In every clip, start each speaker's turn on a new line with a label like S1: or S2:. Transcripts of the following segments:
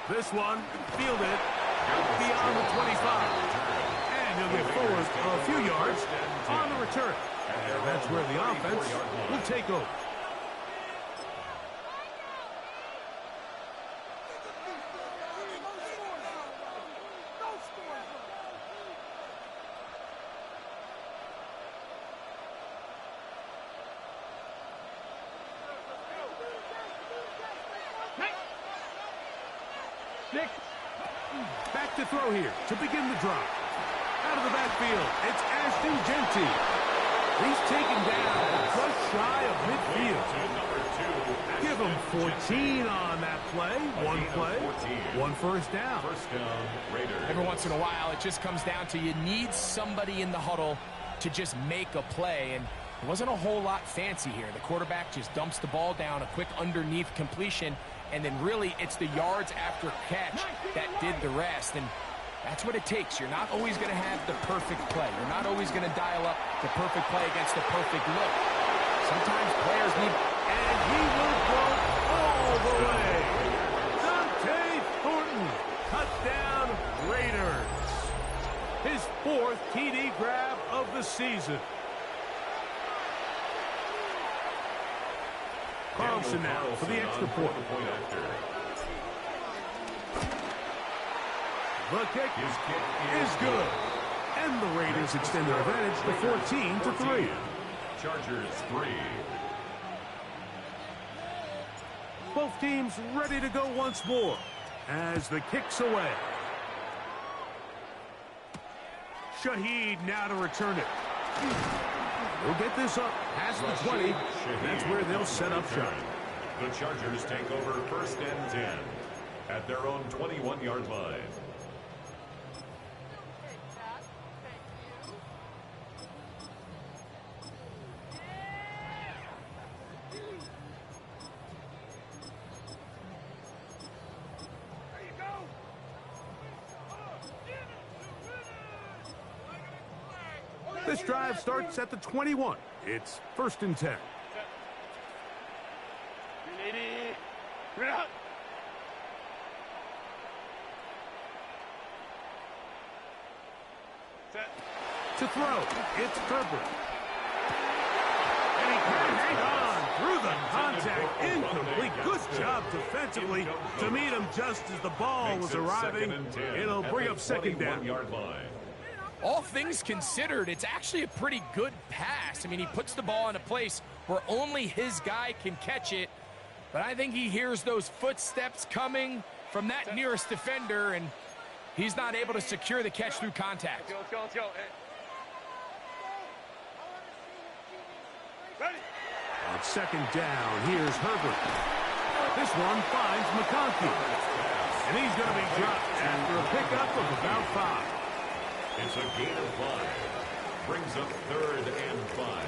S1: This one fielded beyond the 25. And he'll get forward a few yards on the return. And that's where the offense will take over. Back to throw here to begin the drive. Out of the backfield, it's Ashton Genty. He's taken down just shy of midfield. Give him 14 on that play. One first down.
S2: Every once in a while, it just comes down to you need somebody in the huddle to just make a play. And it wasn't a whole lot fancy here. The quarterback just dumps the ball down, a quick underneath completion. And then really it's the yards after catch that did the rest. And that's what it takes. You're not always going to have the perfect play. You're not always going to dial up the perfect play against the perfect look. Sometimes players need...
S1: And he will go all the way. Dante Thornton, touchdown Raiders. His 4th TD grab of the season. Carlson now for the extra point. The kick is good. And the Raiders extend their advantage to 14-3.
S3: Chargers 3.
S1: Both teams ready to go once more as the kick's away. Shaheed now to return it. We'll get this up past the 20. That's where they'll set up shop.
S3: The Chargers take over 1st and 10 at their own 21-yard line.
S1: This drive starts at the 21. It's 1st and 10. To throw, it's Herbert. And he can hang on through the contact. Incomplete. Good job defensively to meet him just as the ball was arriving. It'll bring up 2nd down.
S2: All things considered, it's actually a pretty good pass. I mean, he puts the ball in a place where only his guy can catch it. But I think he hears those footsteps coming from that nearest defender, and he's not able to secure the catch through contact.
S4: Let's go.
S1: On 2nd down, here's Herbert. This one finds McConkey. And he's going to be dropped after a pickup of about 5.
S3: It's a gain of 5. Brings up 3rd and 5.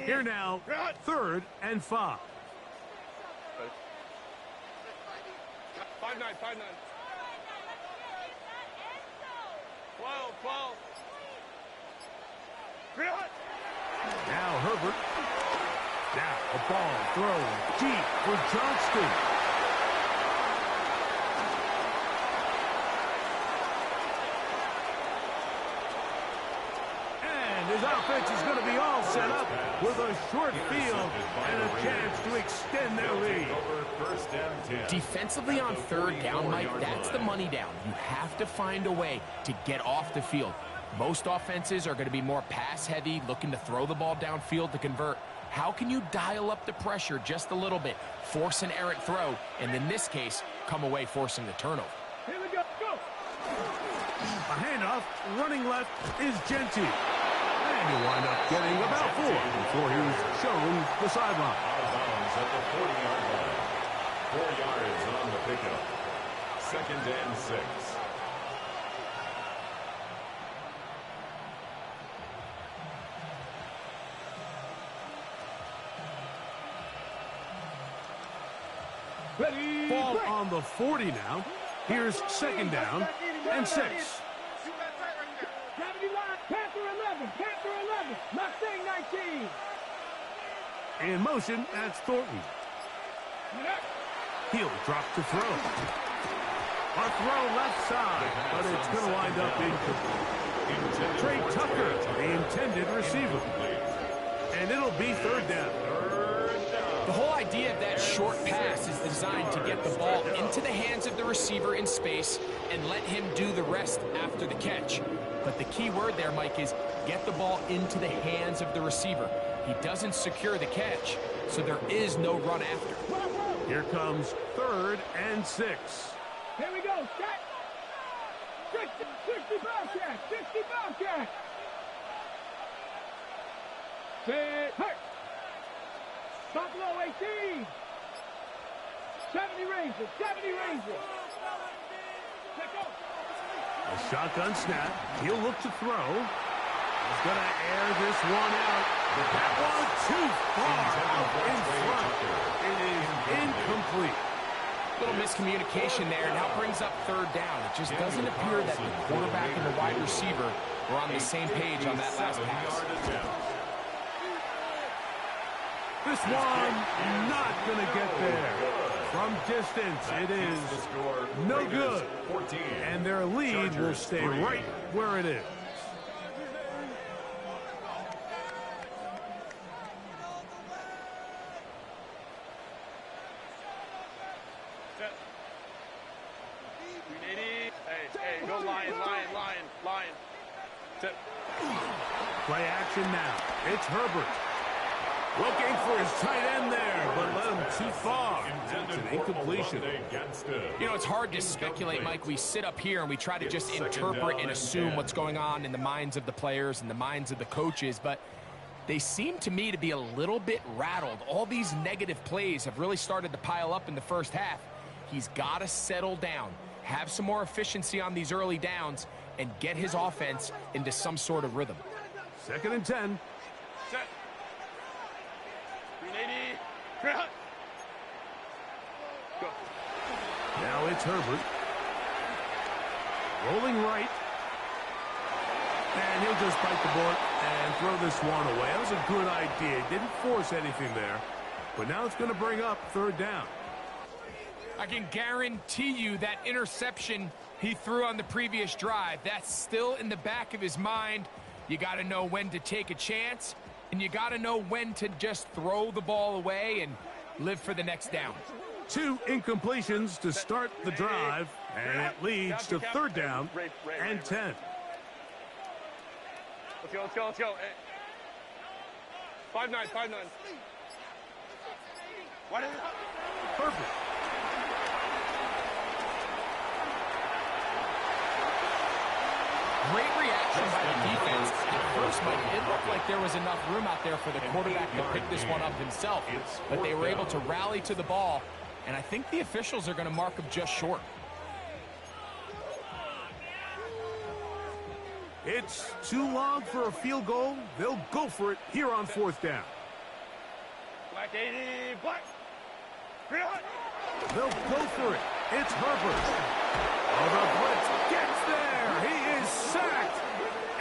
S1: Here now, 3rd and 5.
S4: 5-9. 12.
S1: Now Herbert. Now a ball thrown deep for Johnston. And his offense is going to be all set up with a short field and a chance to extend their lead.
S2: Defensively on 3rd down, Mike, that's the money down. You have to find a way to get off the field. Most offenses are going to be more pass-heavy, looking to throw the ball downfield to convert. How can you dial up the pressure just a little bit, force an errant throw, and in this case, come away forcing the turnover?
S4: Here we go.
S1: A handoff, running left is Genty. And he'll wind up getting about 4 before he's shown the sideline.
S3: Out of bounds at the 40-yard line. 4 yards on the pickup. 2nd and 6.
S1: Ball on the 40 now. Here's 2nd down and 6.
S4: Mustang 19.
S1: In motion, that's Thornton. He'll drop to throw. A throw left side, but it's going to wind up incomplete. Trey Tucker, the intended receiver. And it'll be third down.
S2: The whole idea of that short pass is designed to get the ball into the hands of the receiver in space and let him do the rest after the catch. But the key word there, Mike, is get the ball into the hands of the receiver. He doesn't secure the catch, so there is no run after.
S1: Here comes 3rd and 6.
S4: Here we go. Set. 60 Bobcat. 60 Bobcat. Set. Hurt. Buffalo 18. 70 Rangers. 70 Rangers. Let go.
S1: A shotgun snap. He'll look to throw. He's going to air this one out. That one too far up in front. It is incomplete.
S2: Little miscommunication there, and now brings up 3rd down. It just doesn't appear that the quarterback and the wide receiver were on the same page on that last pass.
S1: This one not going to get there. From distance, it is no good. And their lead will stay right where it is.
S4: Hey, go lion.
S1: Play action now. It's Herbert. Looking for his tight end there, but led him too far. It's an incompletion.
S2: You know, it's hard to speculate, Mike. We sit up here and we try to just interpret and assume what's going on in the minds of the players and the minds of the coaches, but they seem to me to be a little bit rattled. All these negative plays have really started to pile up in the first half. He's got to settle down, have some more efficiency on these early downs, and get his offense into some sort of rhythm.
S1: 2nd and 10.
S4: Set. 380. Go.
S1: Now it's Herbert. Rolling right. And he'll just bite the bullet and throw this one away. That was a good idea. Didn't force anything there. But now it's going to bring up 3rd down.
S2: I can guarantee you that interception he threw on the previous drive, that's still in the back of his mind. You got to know when to take a chance, and you got to know when to just throw the ball away and live for the next down.
S1: 2 incompletions to start the drive, and it leads to 3rd down and 10.
S4: Let's go. Hey. 5-9. What is it?
S1: Perfect.
S2: Great reaction by the defense. At first, Mike, it looked like there was enough room out there for the quarterback to pick this one up himself, but they were able to rally to the ball, and I think the officials are going to mark him just short.
S1: It's too long for a field goal. They'll go for it here on 4th down.
S4: Black 80, black.
S1: They'll go for it. It's Herbert. Oh, the blitz gets there. He is sacked,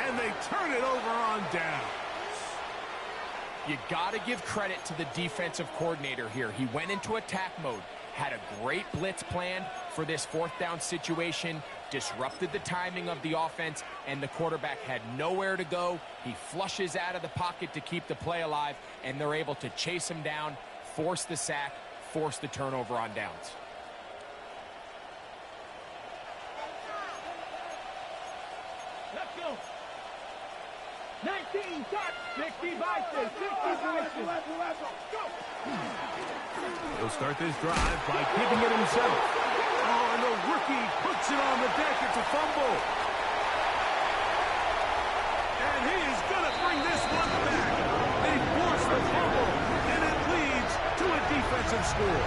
S1: and they turn it over on down.
S2: You got to give credit to the defensive coordinator here. He went into attack mode, had a great blitz plan for this 4th down situation, disrupted the timing of the offense, and the quarterback had nowhere to go. He flushes out of the pocket to keep the play alive, and they're able to chase him down, force the sack, force the turnover on downs.
S4: Let's go. 19, start. 60 Bison. 60 Bison. Go.
S1: He'll start this drive by keeping it himself. Oh, and the rookie puts it on the deck. It's a fumble. And he is going to bring this one back. They force the fumble, and it leads to a defensive score.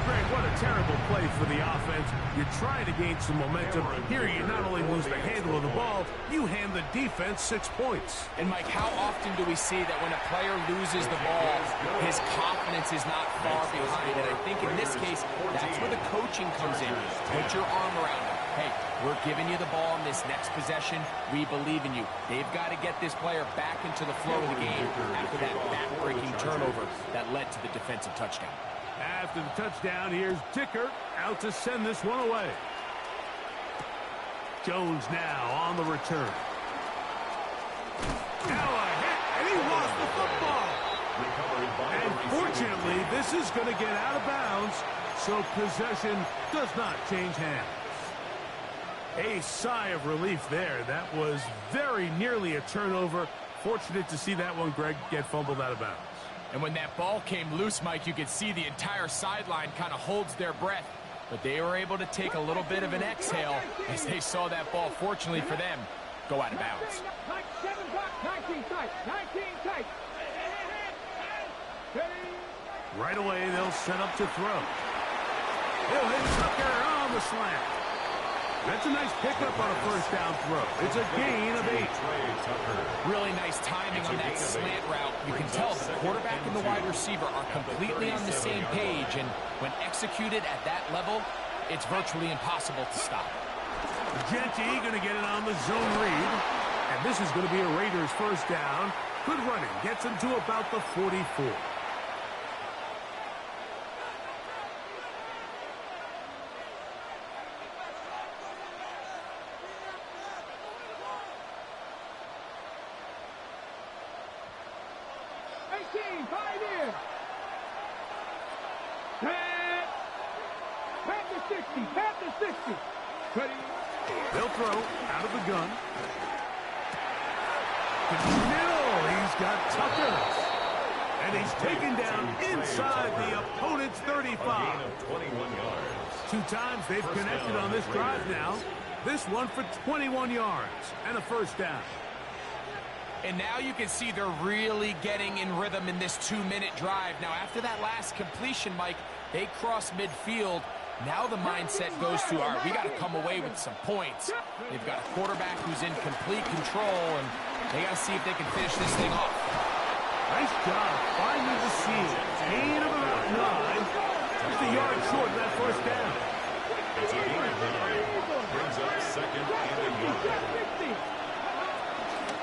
S1: Greg, what a terrible play for the offense. You're trying to gain some momentum. Here you not only lose the handle of the ball, you hand the defense 6 points.
S2: And, Mike, how often do we see that when a player loses the ball, his confidence is not far behind? And I think in this case, that's where the coaching comes in. Put your arm around him. hey, we're giving you the ball in this next possession. We believe in you. They've got to get this player back into the flow of the game after that back-breaking turnover that led to the defensive touchdown.
S1: After the touchdown, here's Dicker out to send this one away. Jones now on the return. Now a hit, and he lost the football. And fortunately, this is going to get out of bounds, so possession does not change hands. A sigh of relief there. That was very nearly a turnover. Fortunate to see that one, Greg, get fumbled out of bounds.
S2: And when that ball came loose, Mike, you could see the entire sideline kind of holds their breath. But they were able to take a little bit of an exhale as they saw that ball, fortunately for them, go out of bounds.
S4: 19 tight.
S1: Right away, they'll set up to throw. He'll hit Tucker on the slant. That's a nice pickup on a first down throw. It's a gain of 8.
S2: Really nice timing on that slant route. You can tell the quarterback and the wide receiver are completely on the same page, and when executed at that level, it's virtually impossible to stop.
S1: Genty going to get it on the zone read, and this is going to be a Raiders first down. Good running. Gets him to about the 44. They'll throw out of the gun. He's got Tucker. And he's taken down inside the opponent's 35.
S3: 21 yards.
S1: 2 times they've connected on this drive now. This one for 21 yards and a first down.
S2: And now you can see they're really getting in rhythm in this 2-minute drive. Now, after that last completion, Mike, they cross midfield. Now the mindset goes to, all right, we got to come away with some points. They've got a quarterback who's in complete control, and they got to see if they can finish this thing off.
S1: Nice job finding the seam. Gain of about 9. Just a yard short of that first down.
S3: It's a gain of 9. Brings up second and a yard.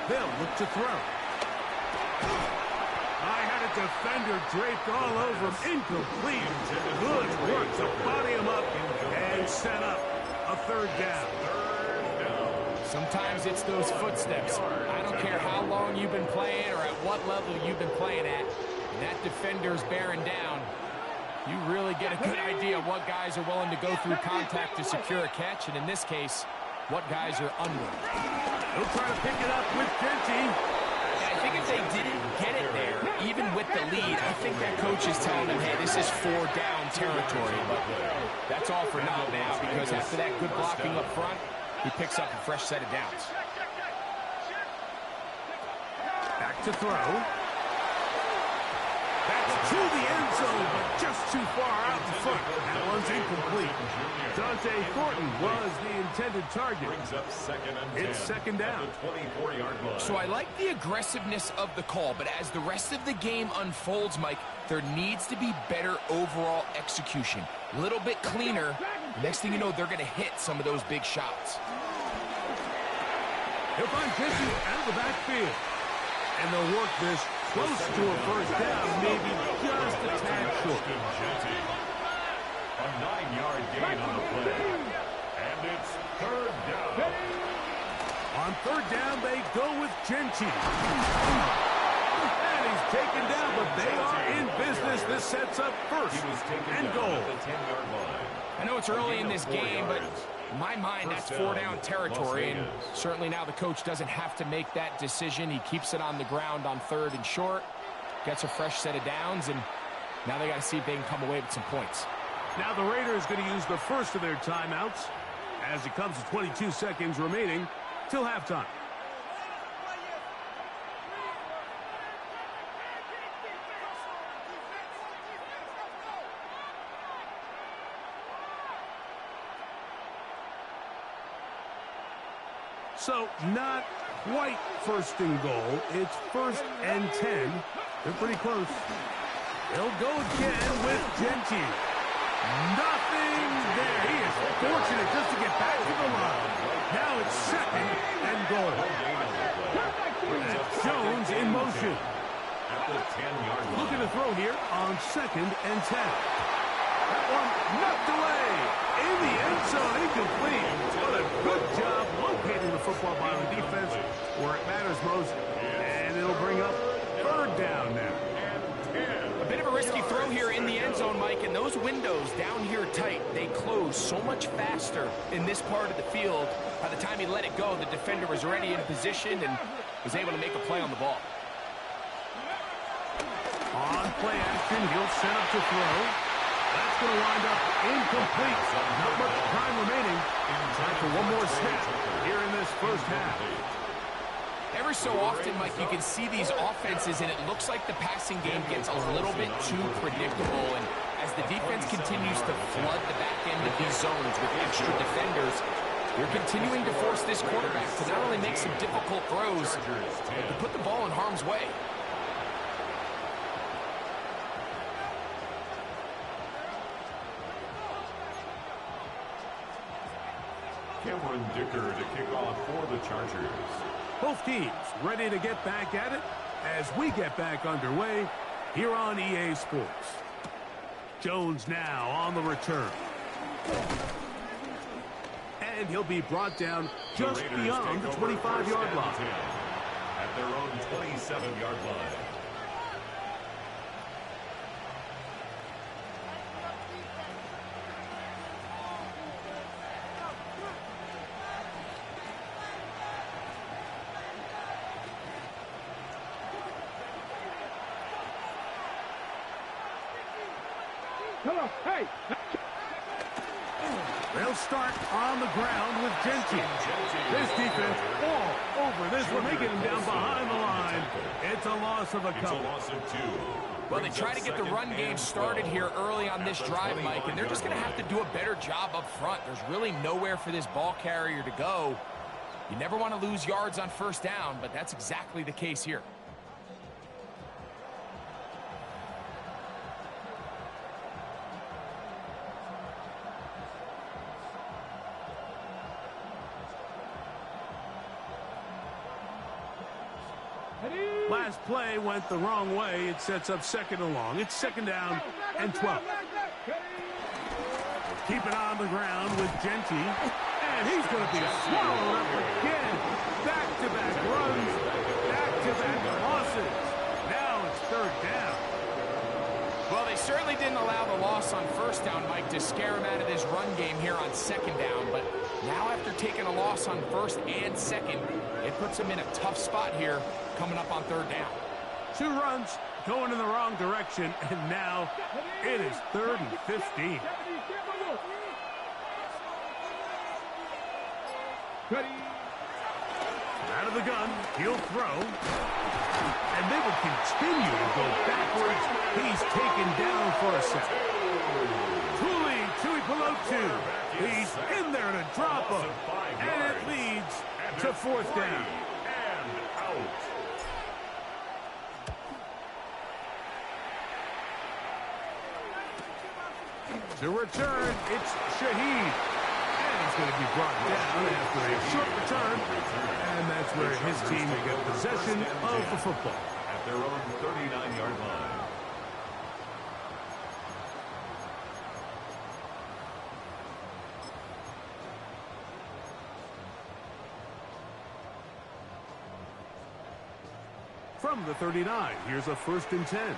S1: They'll look to throw. I had a defender draped all over him. Incomplete. Good work to body him up and set up a third down.
S2: Sometimes it's those footsteps. I don't care how long you've been playing or at what level you've been playing at. When that defender's bearing down, you really get a good idea of what guys are willing to go through contact to secure a catch, and in this case, what guys are unwilling.
S1: He'll try to pick it up with Genty.
S2: I think if they didn't get it there, even with the lead, I think that coach is telling them, hey, this is 4-down territory. But that's all for now because after that good blocking up front, he picks up a fresh set of downs.
S1: Back to throw. That's to the end zone, but just too far out in front. That one's incomplete. Dante Thornton was the intended target.
S3: Brings up second and 10.
S1: It's second down.
S3: 24-yard line.
S2: So I like the aggressiveness of the call, but as the rest of the game unfolds, Mike, there needs to be better overall execution. A little bit cleaner. Next thing you know, they're going to hit some of those big shots.
S1: He'll find Genty out of the backfield. And they'll work this close to a first down, maybe just a tad short.
S3: A 9-yard gain on the play. And it's third down.
S1: On third down, they go with Genty. And he's taken down, but they are in business. This sets up first and goal.
S3: The 10-yard line.
S2: I know it's early in this game, but in my mind, that's 4-down territory. And certainly now the coach doesn't have to make that decision. He keeps it on the ground on third and short, gets a fresh set of downs, and now they got to see if they can come away with some points.
S1: Now the Raiders going to use the first of their timeouts as it comes to 22 seconds remaining till halftime. So not quite first and goal. It's first and 10. They're pretty close. They'll go again with Genty. Nothing there. He is fortunate just to get back to the line. Now it's second and goal. That's Jones in motion.
S3: At the 10-yard line.
S1: Looking to throw here on second and 10. That one knocked away. In the end zone, incomplete. What a good job locating the football by the defense where it matters most. And it'll bring up third down now.
S2: A bit of a risky throw here in the end zone, Mike, and those windows down here tight, they close so much faster in this part of the field. By the time he let it go, the defender was already in position and was able to make a play on the ball.
S1: On play action, he'll set up to throw. That's going to wind up incomplete. Not much time remaining. Time for one more snap here in this first half.
S2: Every so often, Mike, you can see these offenses, and it looks like the passing game gets a little bit too predictable. And as the defense continues to flood the back end of these zones with extra defenders, you're continuing to force this quarterback to not only make some difficult throws, but to put the ball in harm's way.
S3: Cameron Dicker to kick off for the Chargers.
S1: Both teams ready to get back at it as we get back underway here on EA Sports. Jones now on the return. And he'll be brought down just beyond the 25-yard line.
S3: At their own 27-yard line.
S4: Hey!
S1: They'll start on the ground with Genty. This defense all over this one, making him down behind the line. It's a loss of a couple.
S2: Well, they try to get the run game started here early on this drive, Mike, and they're just going to have to do a better job up front. There's really nowhere for this ball carrier to go. You never want to lose yards on first down, but that's exactly the case here.
S1: Last play went the wrong way. It sets up second and long. It's second down and 12. Keep it on the ground with Genty. And he's going to be swallowed up again. Back-to-back runs. Back-to-back losses. Now it's third down.
S2: Well, they certainly didn't allow the loss on first down, Mike, to scare him out of this run game here on second down. But now after taking a loss on first and second, it puts him in a tough spot here coming up on third down.
S1: 2 runs going in the wrong direction, and now it is third and 15. Out of the gun, he'll throw. And they will continue to go backwards. He's taken down for a second. Tui Pelotu. He's in there to drop him. And it leads to fourth down.
S3: And out.
S1: To return, it's Shaheed. And he's going to be brought down after a short return. And that's where his team will get possession of the football.
S3: At their own 39-yard line.
S1: From the 39, here's a first and 10.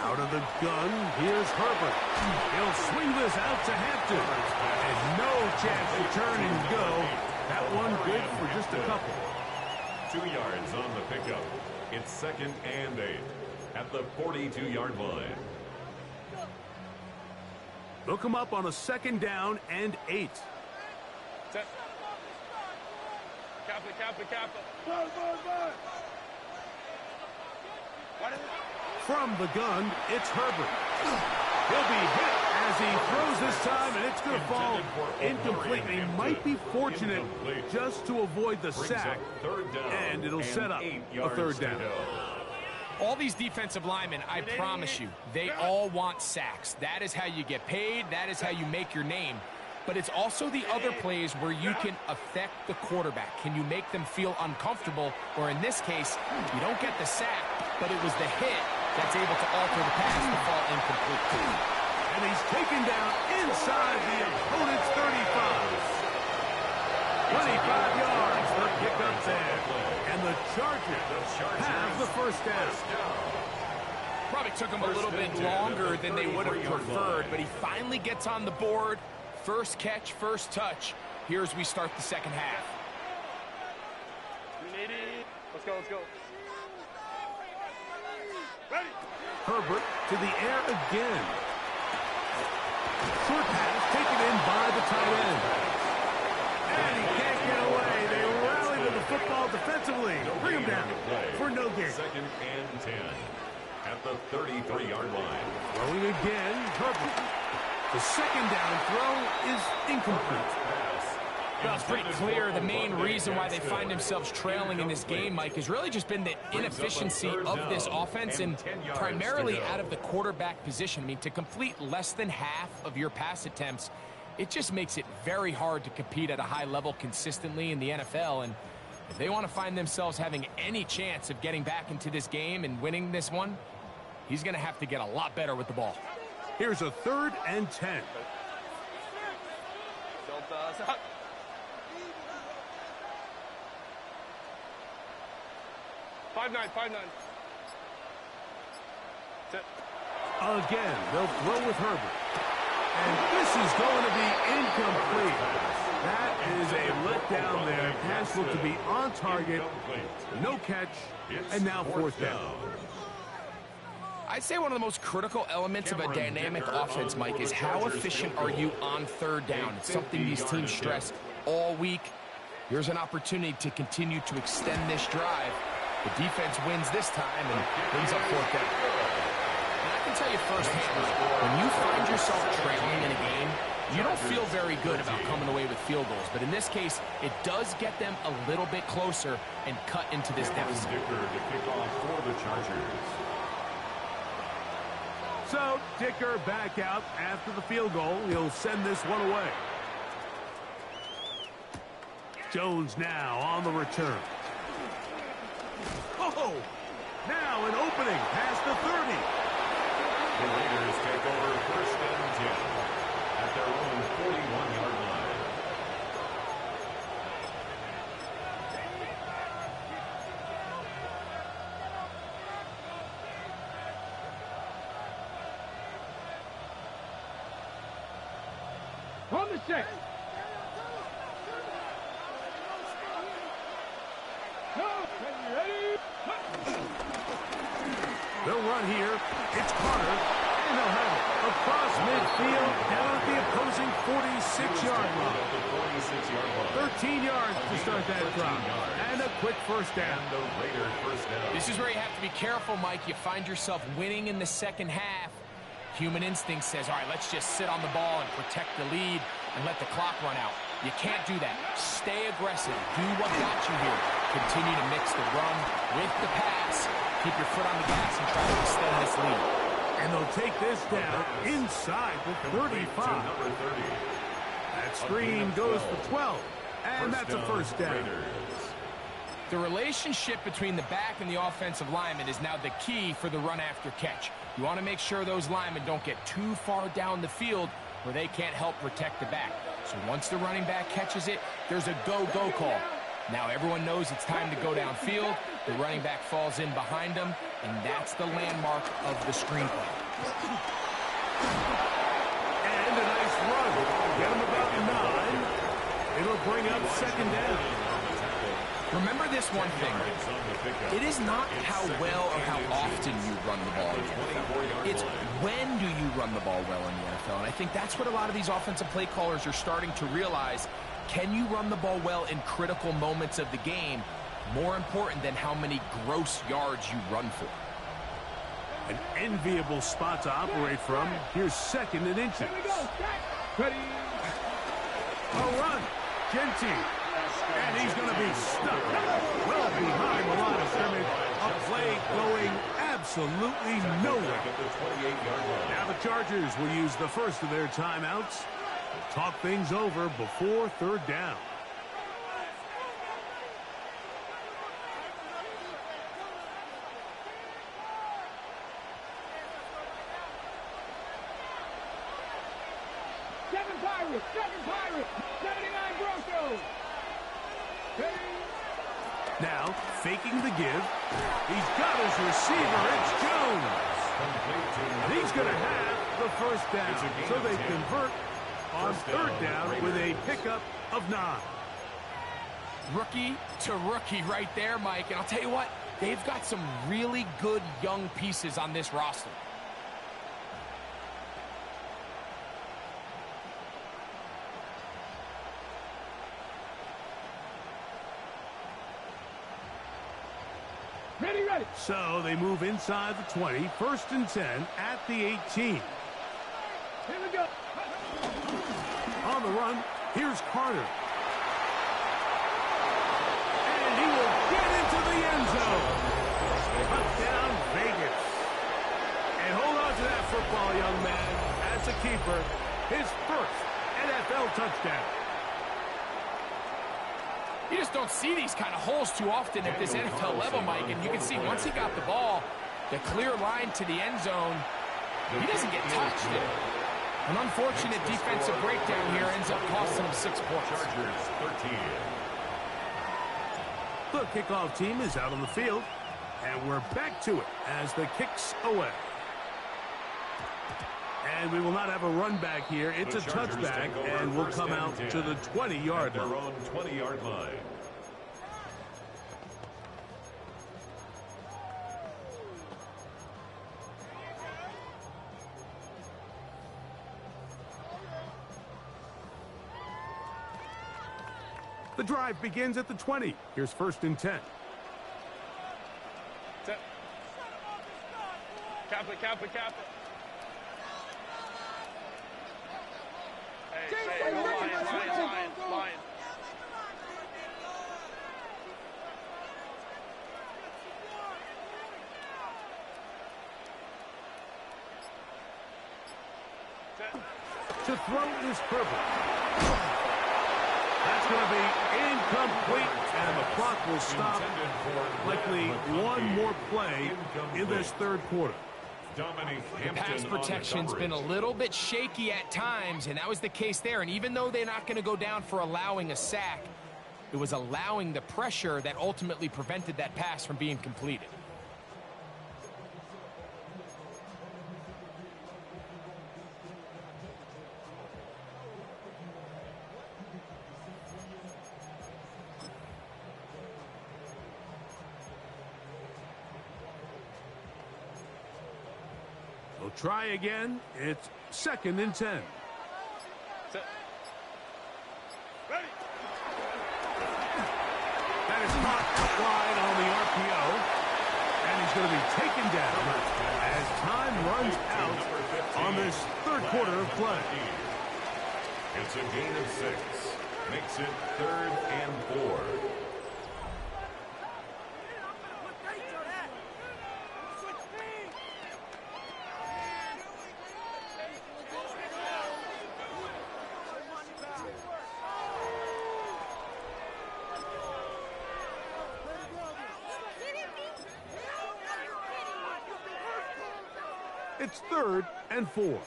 S1: Out of the gun, here's Herbert. He'll swing this out to Hampton. And no chance to turn and go. That one good for just a couple.
S3: 2 yards on the pickup. It's second and 8 at the 42-yard line.
S1: They'll come up on a second down and 8.
S4: Set. Kappa. What is it?
S1: From the gun, it's Herbert. He'll be hit as he throws this time, and it's going to fall incomplete. He might be fortunate just to avoid the sack, and it'll set up a third down.
S2: All these defensive linemen, I promise you, they all want sacks. That is how you get paid. That is how you make your name. But it's also the other plays where you can affect the quarterback. Can you make them feel uncomfortable? Or in this case, you don't get the sack, but it was the hit that's able to alter the pass to fall incomplete.
S1: And he's taken down inside the opponent's 35. 25 yards for pickup there. And the Chargers have the first down.
S2: Probably took him a little bit longer than they would have preferred, but he finally gets on the board. First catch, first touch. Here as we start the second half.
S4: Let's go, let's go.
S1: Ready. Herbert to the air again. Short pass taken in by the tight end. And he can't get away. They rally with the football defensively. Bring him down for no gain.
S3: Second and 10 at the 33-yard line.
S1: Throwing again, Herbert. The second down throw is incomplete.
S2: Well, it's pretty clear the main reason why they find themselves trailing in this game, Mike, has really just been the inefficiency of this offense and primarily out of the quarterback position. I mean, to complete less than half of your pass attempts, it just makes it very hard to compete at a high level consistently in the NFL. And if they want to find themselves having any chance of getting back into this game and winning this one, he's going to have to get a lot better with the ball.
S1: Here's a 3rd and 10.
S4: 5-9.
S1: Again, they'll throw with Herbert. And this is going to be incomplete. That is a letdown there. Pass looked to be on target. No catch. And now 4th down.
S2: I'd say one of the most critical elements of a dynamic offense, Mike, is how efficient are you on 3rd down. It's something these teams stress all week. Here's an opportunity to continue to extend this drive. The defense wins this time and brings up 4th down. And I can tell you firsthand, when you find yourself trailing in a game, you don't feel very good about coming away with field goals. But in this case, it does get them a little bit closer and cut into this deficit.
S3: To kick off for the Chargers.
S1: So, Dicker back out after the field goal. He'll send this one away. Jones now on the return. Oh! Now an opening past the 30.
S3: The Raiders take over 1st and 10 at their own 41-yard line.
S4: On the check. Ready?
S1: They'll run here. It's Carter. And they'll have it across midfield down at the opposing 46-yard line. 13 yards to start that drive. And a quick first down.
S2: This is where you have to be careful, Mike. You find yourself winning in the second half. Human instinct says, all right, let's just sit on the ball and protect the lead and let the clock run out. You can't do that. Stay aggressive. Do what got you here. Continue to mix the run with the pass. Keep your foot on the gas and try to extend this lead.
S1: And they'll take this down inside the 35. That screen goes for 12. And that's a first down.
S2: The relationship between the back and the offensive lineman is now the key for the run after catch. You want to make sure those linemen don't get too far down the field where they can't help protect the back. So once the running back catches it, there's a go-go call. Now everyone knows it's time to go downfield. The running back falls in behind him, and that's the landmark of the screen play.
S1: And a nice run. Get him about 9. It'll bring up 2nd down.
S2: Remember this one thing. It is not how well or how often you run the ball in the NFL. It's when do you run the ball well in the NFL. And I think that's what a lot of these offensive play callers are starting to realize. Can you run the ball well in critical moments of the game? More important than how many gross yards you run for.
S1: An enviable spot to operate from. Here's second and inches.
S4: Here we go. Ready.
S1: A run. Genty. And he's going to be stuck well behind the line of scrimmage. A play going absolutely nowhere. Now the Chargers will use the first of their timeouts. Talk things over before third down.
S4: Seven Pirates, 79 Broncos.
S1: Now, faking the give. He's got his receiver. It's Jones. And he's going to have the first down. So they convert on third down with a pickup of 9.
S2: Rookie to rookie right there, Mike. And I'll tell you what, they've got some really good young pieces on this roster.
S4: Ready.
S1: So they move inside the 20, first and 10 at the 18.
S4: Here we go.
S1: On the run, here's Carter. And he will get into the end zone. Touchdown, Vegas. And hold on to that football, young man. That's a keeper. His first NFL touchdown.
S2: You just don't see these kind of holes too often at this NFL level, Mike. And you can see once he got the ball, the clear line to the end zone, he doesn't get touched. An unfortunate defensive breakdown here ends up costing him 6 points.
S3: Chargers 13.
S1: The kickoff team is out on the field, and we're back to it as the kick's away. And we will not have a run back here. It's a touchback, and we'll come out to the 20-yard line.
S3: Their own 20-yard line.
S1: The drive begins at the 20. Here's first and 10.
S5: Cap it. Hey, line.
S1: To throw is Herbert. That's going to be incomplete, and the clock will stop. Likely one more play in this third quarter.
S2: The pass protection's been a little bit shaky at times, and that was the case there. And even though they're not going to go down for allowing a sack, it was allowing the pressure that ultimately prevented that pass from being completed.
S1: We'll try again. It's second and 10.
S5: Ready.
S1: That is caught wide on the RPO. And he's going to be taken down as time runs out on this third quarter of play.
S3: It's a gain of 6. Makes it 3rd and 4.
S1: It's 3rd and 4.
S5: 12.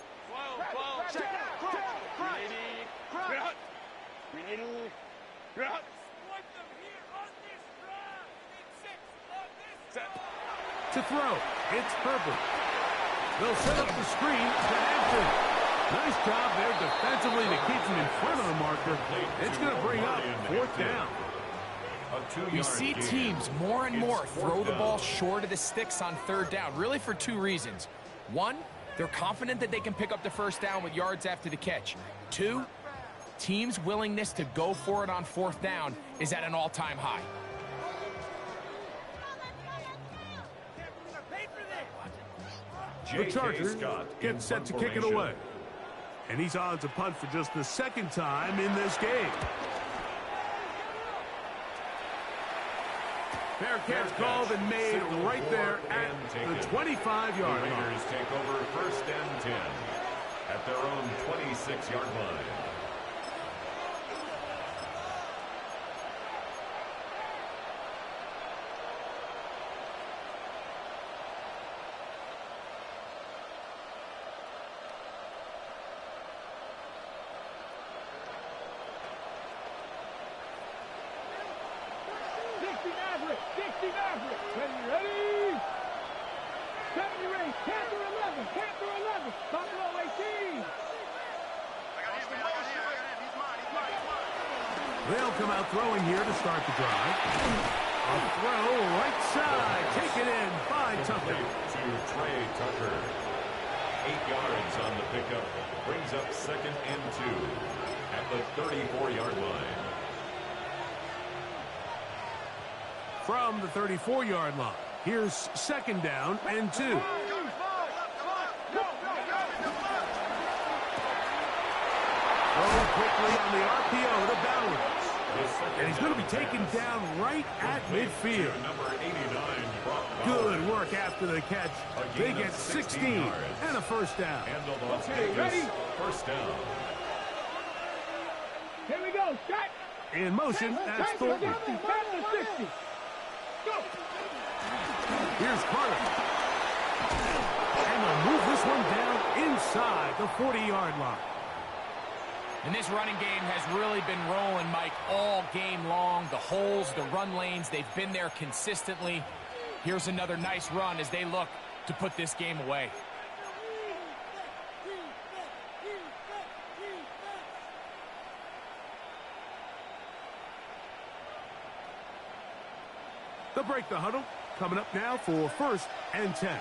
S1: To throw, it's Herbert. They'll set up the screen to Hampton. Nice job there defensively to keep him in front of the marker. It's going to bring up 4th down.
S2: We see teams more and more throw the ball short of the sticks on 3rd down, really for 2 reasons. 1, they're confident that they can pick up the first down with yards after the catch. 2, teams' willingness to go for it on 4th down is at an all-time high.
S1: The Chargers get set to kick it away. And he's on to punt for just the second time in this game. Fair catch called and made right there at the 25-yard line.
S3: Raiders take over 1st and 10 at their own 26-yard line.
S1: They'll come out throwing here to start the drive. A throw right side. Taken in by Tucker.
S3: To Trey Tucker. 8 yards on the pickup. Brings up 2nd and 2 at the 34-yard line.
S1: From the 34-yard line, here's 2nd down and 2. Throw quickly on the RPO to Bowers. And he's going to be taken down right at midfield. Good work after the catch. They get 16 and a 1st down.
S4: Okay, ready?
S3: 1st down.
S4: Here we go. Shot.
S1: In motion, that's Thornton. Here's Carter. And they'll move this one down inside the 40-yard line.
S2: And this running game has really been rolling, Mike, all game long. The holes, the run lanes, they've been there consistently. Here's another nice run as they look to put this game away.
S1: They'll break the huddle. Coming up now for 1st and 10.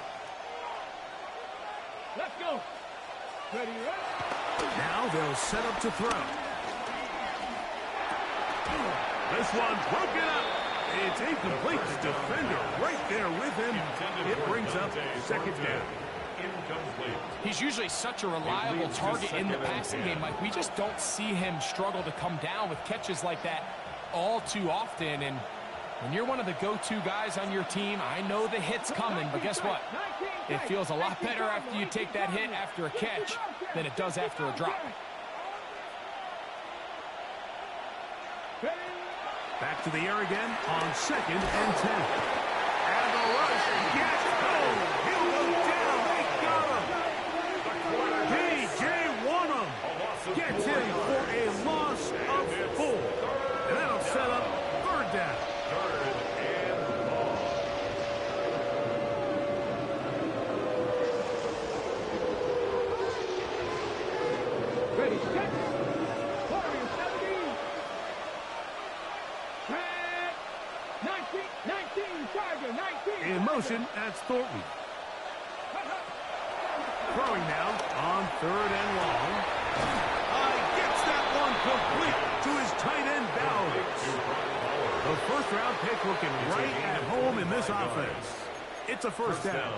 S4: Let's go. Ready, ready?
S1: Now they'll set up to throw. This one broken up. It's incomplete. The defender right there with him. It brings up 2nd down.
S3: Incomplete.
S2: He's usually such a reliable target in the passing game, Mike. We just don't see him struggle to come down with catches like that all too often. And when you're one of the go-to guys on your team, I know the hit's coming, but guess what? It feels a lot better after you take that hit after a catch than it does after a drop.
S1: Back to the air again on 2nd and 10. And the rush. Yes, go. He'll go down. They got him. DJ Wanham gets him for a loss of 4. And that'll set up 3rd down.
S4: Ready, set. Warriors 17. 19, Charger, 19.
S1: In motion, that's Thornton. Throwing now on 3rd and long. Gets that one complete to his tight end Bowers. The 1st-round pick looking right at home in this offense. It's a 1st down.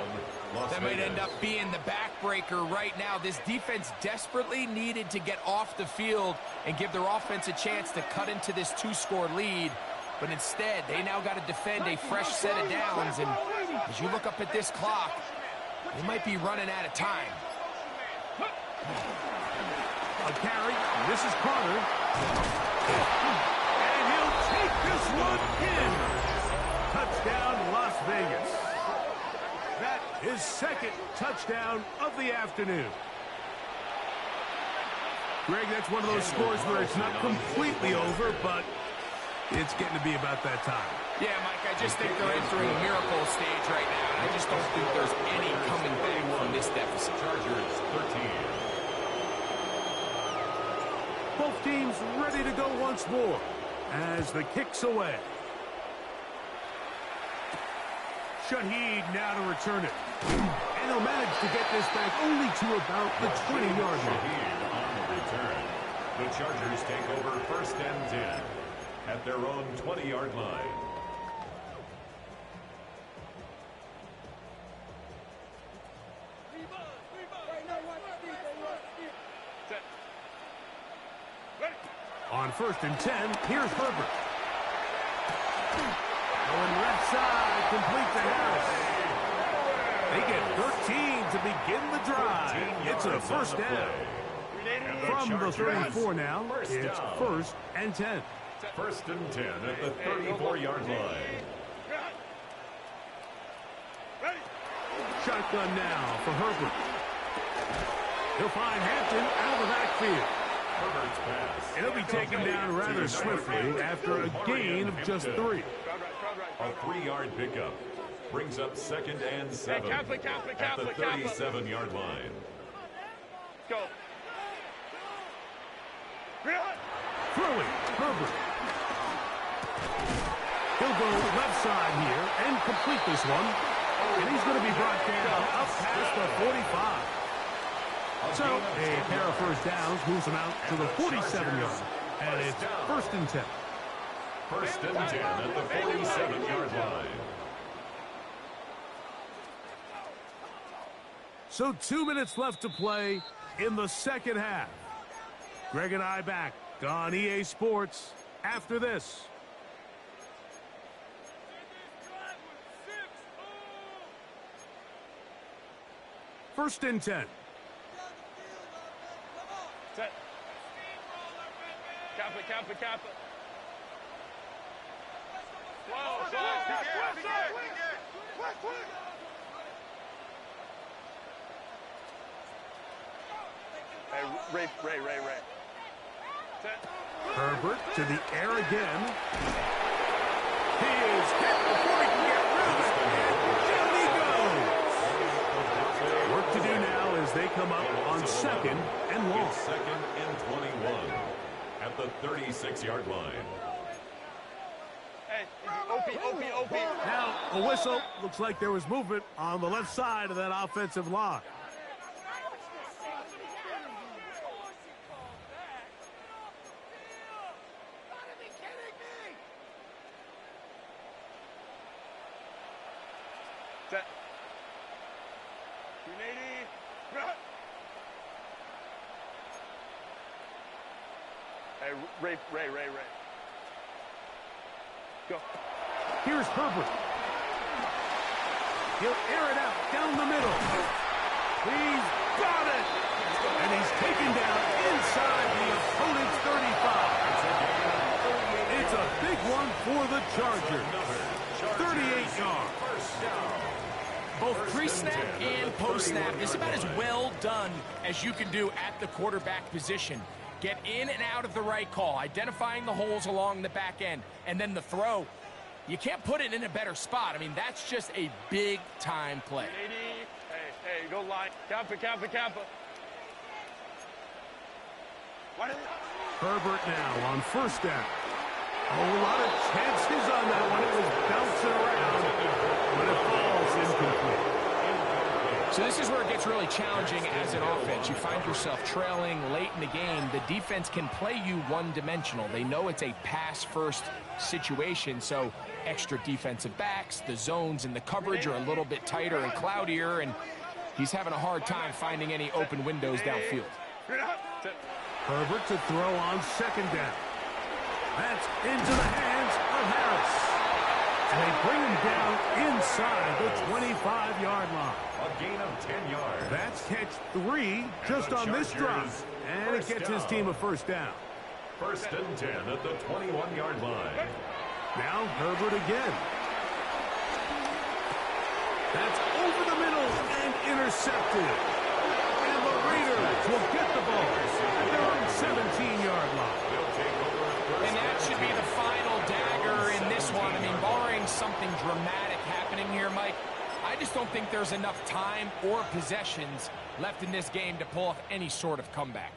S2: That might end up being the backbreaker right now. This defense desperately needed to get off the field and give their offense a chance to cut into this 2-score lead. But instead, they now got to defend a fresh set of downs. And as you look up at this clock, they might be running out of time.
S1: A carry. This is Carter. And he'll take this one in. Touchdown, Las Vegas. That is 2nd touchdown of the afternoon. Greg, that's one of those scores where it's not completely over, but it's getting to be about that time.
S2: Yeah, Mike, I just think they're entering a miracle stage right now. I just don't think there's any coming back from this deficit.
S3: Chargers 13.
S1: Both teams ready to go once more as the kick's away. Shaheed now to return it. And he'll manage to get this back only to about the 20-yard line.
S3: Shaheed on the return. The Chargers take over 1st and 10 at their own 20-yard line.
S1: On 1st and 10, here's Herbert. Going left side, complete to Harris. They get 13 to begin the drive. It's a first down. From the 34 now, it's 1st and 10.
S3: 1st and 10 at the 34-yard line.
S1: Shotgun now for Herbert. He'll find Hampton out of the backfield.
S3: Herbert's pass.
S1: It'll be taken down rather swiftly after a gain of just 3.
S3: A 3-yard pickup brings up 2nd and 7 at the 37-yard line.
S5: Go.
S1: Throwing, Herbert. He'll go left side here and complete this one. And he's going to be brought down up past the 45. So a pair of first downs moves him out to the 47-yard. And it's 1st and 10.
S3: 1st and 10 at the 47-yard line.
S1: So 2 minutes left to play in the second half. Greg and I back on EA Sports after this. First and 10.
S5: Set. Cap it. Slow. Quick. Hey, Ray. Set.
S1: Herbert to the air again. He is hit before he can get rid of it. And down he goes. Work to do now as they come up on 2nd and long.
S3: It's 2nd and 21 at the 36-yard line.
S5: Hey, OP.
S1: Now a whistle. Looks like there was movement on the left side of that offensive line.
S5: Set. 280. Hey, Ray. Go.
S1: Here's Herbert. He'll air it out down the middle. He's got it. And he's taken down inside the opponent's 35. It's a big one for the Chargers. 38 yards.
S2: Both pre-snap and post-snap is about as well done as you can do at the quarterback position. Get in and out of the right call, identifying the holes along the back end, and then the throw. You can't put it in a better spot. I mean, that's just a big-time play.
S5: 80. Hey, go line. Cap it.
S1: Herbert now on 1st down. A whole lot of chances on that one. It was bouncing around, but it falls incomplete.
S2: So this is where it gets really challenging as an offense. You find yourself trailing late in the game. The defense can play you one-dimensional. They know it's a pass-first situation, so extra defensive backs, the zones and the coverage are a little bit tighter and cloudier, and he's having a hard time finding any open windows downfield.
S1: Herbert to throw on 2nd down. That's into the hands of Harris. And they bring him down inside the 25-yard line.
S3: A gain of 10 yards.
S1: That's catch 3 just on this drive. And it gets his team a 1st down.
S3: 1st and 10 at the 21-yard line.
S1: Now Herbert again. That's over the middle and intercepted. And the Raiders will get the ball at their own 17-yard line.
S2: And that should be the final dagger in this one. I mean, barring something dramatic happening here, Mike, I just don't think there's enough time or possessions left in this game to pull off any sort of comeback.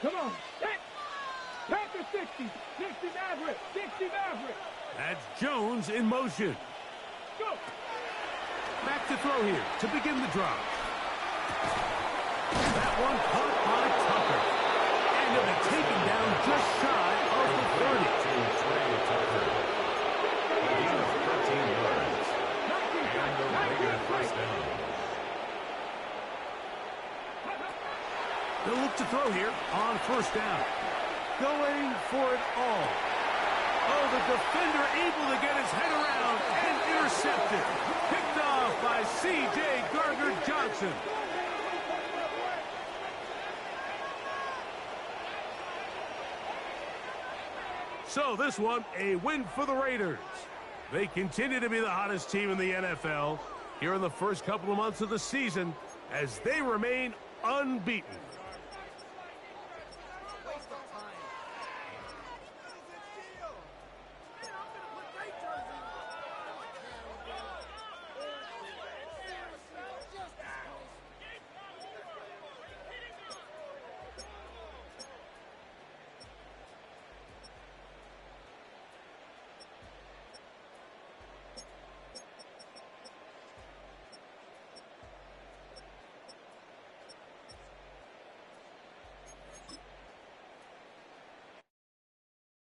S4: Come on. Back to 60. 60 Maverick.
S1: That's Jones in motion.
S4: Go.
S1: Back to throw here to begin the drive. That one caught by Tucker. And it'll be taken down just shy of the 30.
S3: To Trey Tucker. A gain of 13 yards. And the Raider first down.
S1: They'll look to throw here on first down. Going for it all. Oh, the defender able to get his head around and intercepted. Picked off by C.J. Gardner-Johnson. So this one, a win for the Raiders. They continue to be the hottest team in the NFL here in the first couple of months of the season as they remain unbeaten.